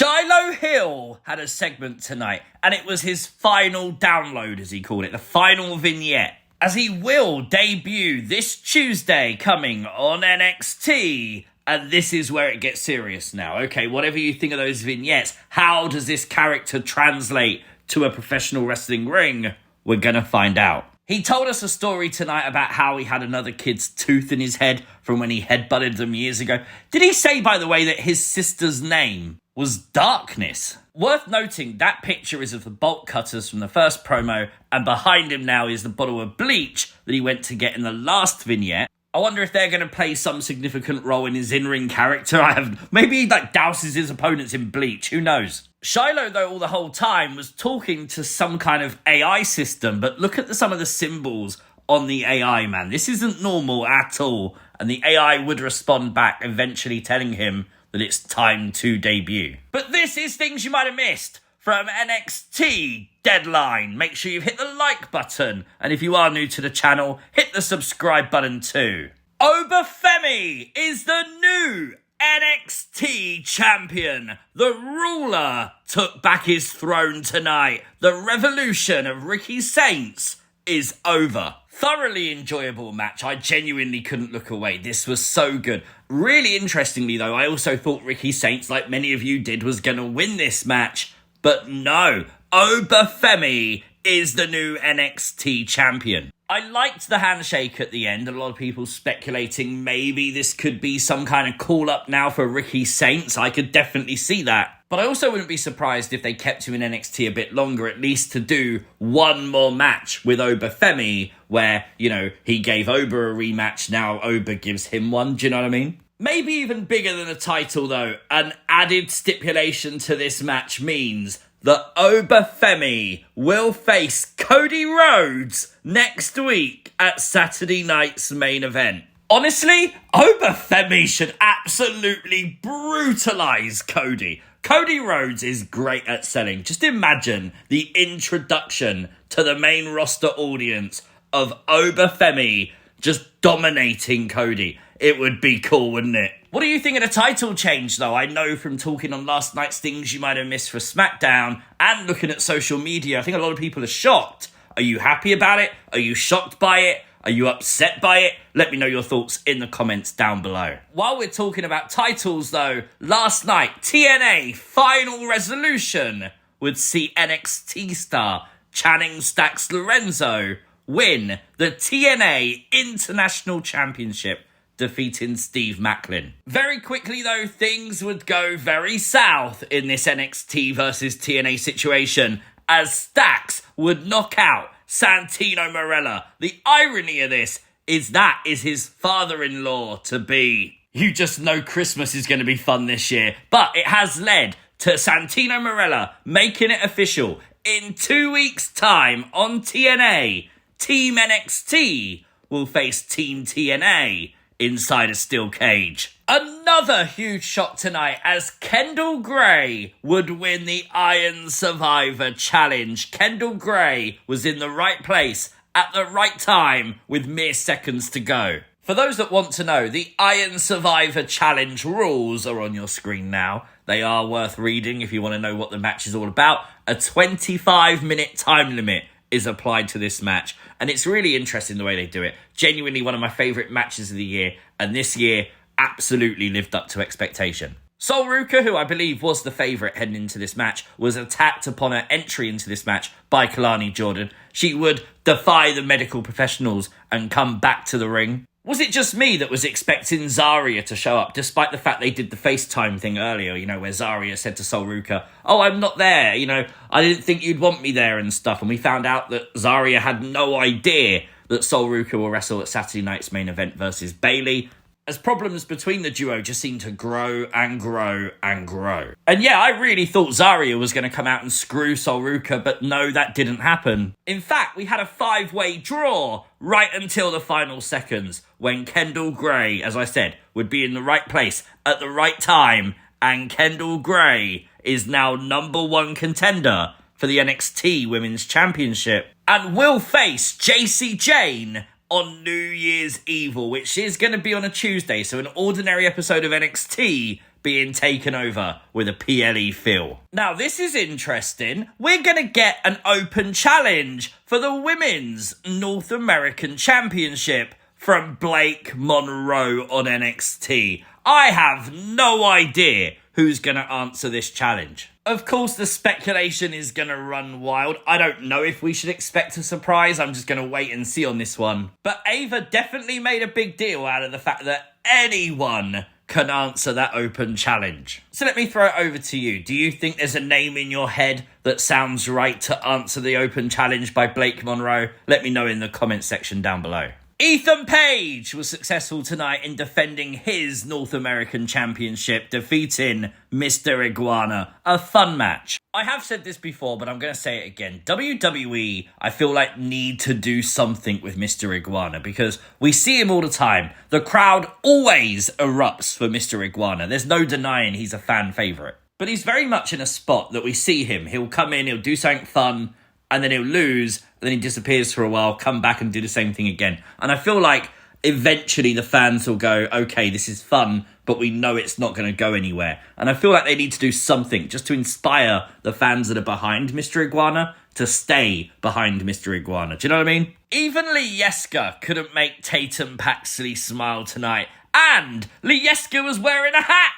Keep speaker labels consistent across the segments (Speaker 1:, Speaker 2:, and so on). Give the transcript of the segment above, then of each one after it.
Speaker 1: Shiloh Hill had a segment tonight, and it was his final download, as he called it, the final vignette, as he will debut this Tuesday coming on NXT. And this is where it gets serious now. Okay, whatever you think of those vignettes, how does this character translate to a professional wrestling ring? We're gonna find out. He told us a story tonight about how he had another kid's tooth in his head from when he headbutted them years ago. Did he say, by the way, that his sister's name was Darkness? Worth noting, that picture is of the bolt cutters from the first promo, and behind him now is the bottle of bleach that he went to get in the last vignette. I wonder if they're going to play some significant role in his in-ring character. Maybe he douses his opponents in bleach, who knows? Shiloh, though, all the whole time was talking to some kind of AI system, but look at some of the symbols on the AI, man. This isn't normal at all, and the AI would respond back, eventually telling him that it's time to debut. But this is things you might have missed from NXT Deadline. Make sure you've hit the like button, and if you are new to the channel, hit the subscribe button too. Oba Femi is the new NXT champion. The ruler took back his throne tonight. The revolution of Ricky Saints is over. Thoroughly enjoyable match. I genuinely couldn't look away. This was so good. Really interestingly though, I also thought Ricky Saints, like many of you did, was going to win this match. But no, Oba Femi is the new NXT champion. I liked the handshake at the end. A lot of people speculating maybe this could be some kind of call-up now for Ricky Saints. I could definitely see that. But I also wouldn't be surprised if they kept him in NXT a bit longer, at least to do one more match with Oba Femi, where, he gave Oba a rematch, now Oba gives him one, do you know what I mean? Maybe even bigger than a title, though. An added stipulation to this match means that Oba Femi will face Cody Rhodes next week at Saturday night's main event. Honestly, Oba Femi should absolutely brutalise Cody. Cody Rhodes is great at selling. Just imagine the introduction to the main roster audience of Oba Femi just dominating Cody. It would be cool, wouldn't it? What do you think of the title change, though? I know from talking on last night's things you might have missed for SmackDown and looking at social media, I think a lot of people are shocked. Are you happy about it? Are you shocked by it? Are you upset by it? Let me know your thoughts in the comments down below. While we're talking about titles, though, last night, TNA Final Resolution would see NXT star Channing Stacks Lorenzo win the TNA International Championship, defeating Steve Macklin. Very quickly, though, things would go very south in this NXT versus TNA situation, as Stacks would knock out Santino Marella. The irony of this is that is his father-in-law to be. You just know Christmas is going to be fun this year, but it has led to Santino Marella making it official. In 2 weeks' time on TNA, Team NXT will face Team TNA inside a steel cage. Another huge shock tonight as Kendal Grey would win the Iron Survivor Challenge. Kendal Grey was in the right place at the right time with mere seconds to go. For those that want to know, the Iron Survivor Challenge rules are on your screen now. They are worth reading if you want to know what the match is all about. A 25-minute time limit is applied to this match, and it's really interesting the way they do it. Genuinely one of my favourite matches of the year, and this year absolutely lived up to expectation. Sol Ruka, who I believe was the favourite heading into this match, was attacked upon her entry into this match by Kalani Jordan. She would defy the medical professionals and come back to the ring. Was it just me that was expecting Zarya to show up, despite the fact they did the FaceTime thing earlier, where Zarya said to Sol Ruka, "Oh, I'm not there, I didn't think you'd want me there," and stuff. And we found out that Zarya had no idea that Sol Ruka will wrestle at Saturday night's main event versus Bayley, as problems between the duo just seem to grow and grow and grow. And yeah, I really thought Zarya was going to come out and screw Sol Ruka, but no, that didn't happen. In fact, we had a 5-way draw right until the final seconds, when Kendal Grey, as I said, would be in the right place at the right time, and Kendal Grey is now #1 contender for the NXT Women's Championship, and will face JC Jane on New Year's Evil, which is going to be on a Tuesday, so an ordinary episode of NXT being taken over with a PLE feel. Now, this is interesting. We're going to get an open challenge for the Women's North American Championship from Blake Monroe on NXT. I have no idea who's going to answer this challenge. Of course, the speculation is going to run wild. I don't know if we should expect a surprise. I'm just going to wait and see on this one. But Ava definitely made a big deal out of the fact that anyone can answer that open challenge. So let me throw it over to you. Do you think there's a name in your head that sounds right to answer the open challenge by Blake Monroe? Let me know in the comment section down below. Ethan Page was successful tonight in defending his North American Championship, defeating Mr. Iguana. A fun match. I have said this before, but I'm going to say it again. WWE, I feel like, need to do something with Mr. Iguana because we see him all the time. The crowd always erupts for Mr. Iguana. There's no denying he's a fan favourite. But he's very much in a spot that we see him. He'll come in, he'll do something fun, and then he'll lose, and then he disappears for a while, come back and do the same thing again. And I feel like eventually the fans will go, okay, this is fun, but we know it's not going to go anywhere. And I feel like they need to do something just to inspire the fans that are behind Mr. Iguana to stay behind Mr. Iguana. Do you know what I mean? Even Lieska couldn't make Tatum Paxley smile tonight. And Lieska was wearing a hat!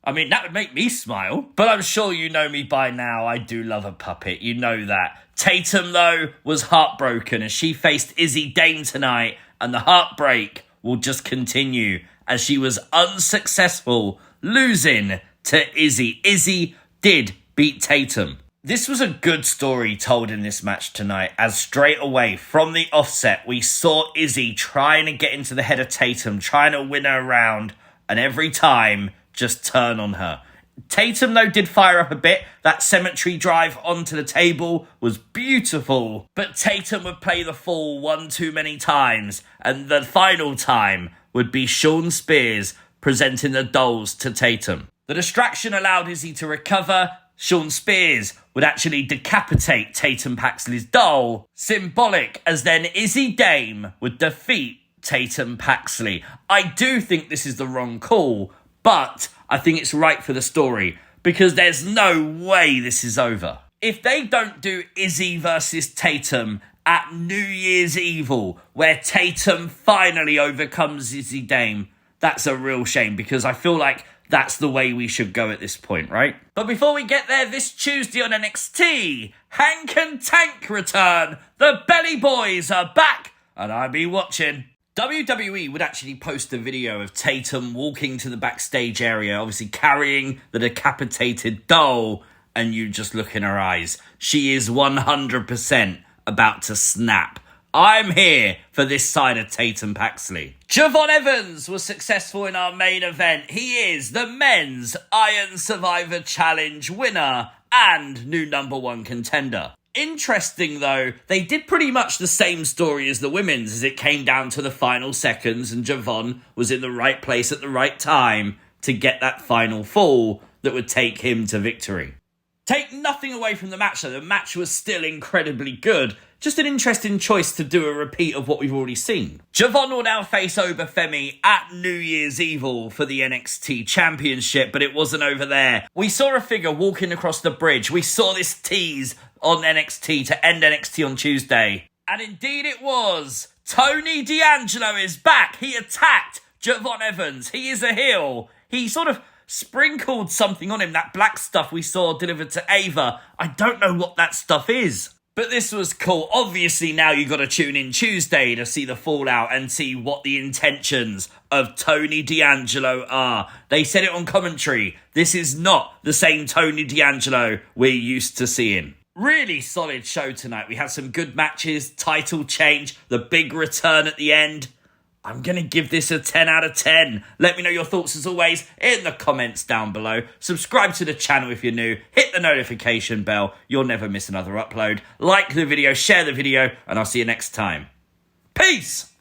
Speaker 1: I mean, that would make me smile. But I'm sure you know me by now. I do love a puppet. You know that. Tatum, though, was heartbroken as she faced Izzi Dame tonight. And the heartbreak will just continue as she was unsuccessful, losing to Izzi. Izzi did beat Tatum. This was a good story told in this match tonight, as straight away from the offset, we saw Izzi trying to get into the head of Tatum, trying to win her round, and every time just turn on her. Tatum, though, did fire up a bit. That cemetery drive onto the table was beautiful. But Tatum would play the fool one too many times. And the final time would be Shawn Spears presenting the dolls to Tatum. The distraction allowed Izzi to recover. Shawn Spears would actually decapitate Tatum Paxley's doll. Symbolic, as then Izzi Dame would defeat Tatum Paxley. I do think this is the wrong call, but I think it's right for the story because there's no way this is over. If they don't do Izzi versus Tatum at New Year's Evil, where Tatum finally overcomes Izzi Dame, that's a real shame because I feel like that's the way we should go at this point, right? But before we get there, this Tuesday on NXT, Hank and Tank return. The Belly Boys are back and I'll be watching. WWE would actually post a video of Tatum walking to the backstage area, obviously carrying the decapitated doll, and you just look in her eyes. She is 100% about to snap. I'm here for this side of Tatum Paxley. Javon Evans was successful in our main event. He is the Men's Iron Survivor Challenge winner and new #1 contender. Interesting, though, they did pretty much the same story as the women's as it came down to the final seconds and Javon was in the right place at the right time to get that final fall that would take him to victory. Take nothing away from the match, though. The match was still incredibly good. Just an interesting choice to do a repeat of what we've already seen. Javon will now face Oba Femi at New Year's Evil for the NXT Championship, but it wasn't over there. We saw a figure walking across the bridge. We saw this tease on NXT to end NXT on Tuesday. And indeed it was. Tony D'Angelo is back. He attacked Javon Evans. He is a heel. He sort of sprinkled something on him, that black stuff we saw delivered to Ava. I don't know what that stuff is. But this was cool. Obviously, now you've got to tune in Tuesday to see the fallout and see what the intentions of Tony D'Angelo are. They said it on commentary. This is not the same Tony D'Angelo we're used to seeing. Really solid show tonight. We had some good matches, title change, the big return at the end. I'm going to give this a 10 out of 10. Let me know your thoughts as always in the comments down below. Subscribe to the channel if you're new. Hit the notification bell. You'll never miss another upload. Like the video, share the video, and I'll see you next time. Peace!